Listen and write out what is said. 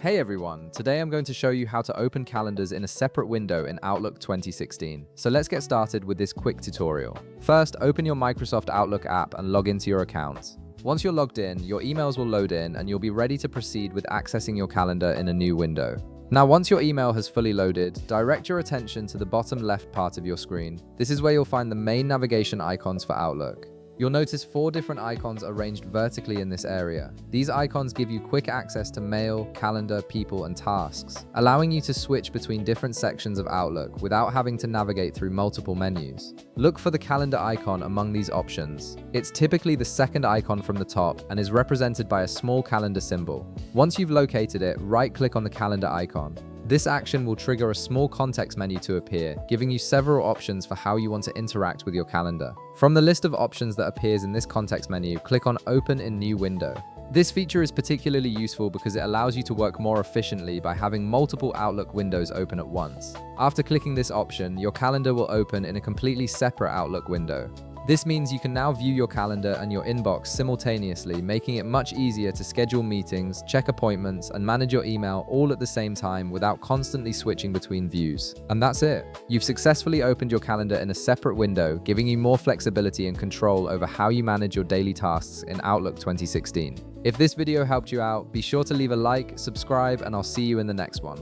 Hey everyone, today I'm going to show you how to open calendars in a separate window in Outlook 2016. So let's get started with this quick tutorial. First, open your Microsoft Outlook app and log into your account. Once you're logged in, your emails will load in and you'll be ready to proceed with accessing your calendar in a new window. Now, once your email has fully loaded, direct your attention to the bottom left part of your screen. This is where you'll find the main navigation icons for Outlook. You'll notice 4 different icons arranged vertically in this area. These icons give you quick access to mail, calendar, people, and tasks, allowing you to switch between different sections of Outlook without having to navigate through multiple menus. Look for the calendar icon among these options. It's typically the second icon from the top and is represented by a small calendar symbol. Once you've located it, right-click on the calendar icon. This action will trigger a small context menu to appear, giving you several options for how you want to interact with your calendar. From the list of options that appears in this context menu, click on Open in New Window. This feature is particularly useful because it allows you to work more efficiently by having multiple Outlook windows open at once. After clicking this option, your calendar will open in a completely separate Outlook window. This means you can now view your calendar and your inbox simultaneously, making it much easier to schedule meetings, check appointments, and manage your email all at the same time without constantly switching between views. And that's it. You've successfully opened your calendar in a separate window, giving you more flexibility and control over how you manage your daily tasks in Outlook 2016. If this video helped you out, be sure to leave a like, subscribe, and I'll see you in the next one.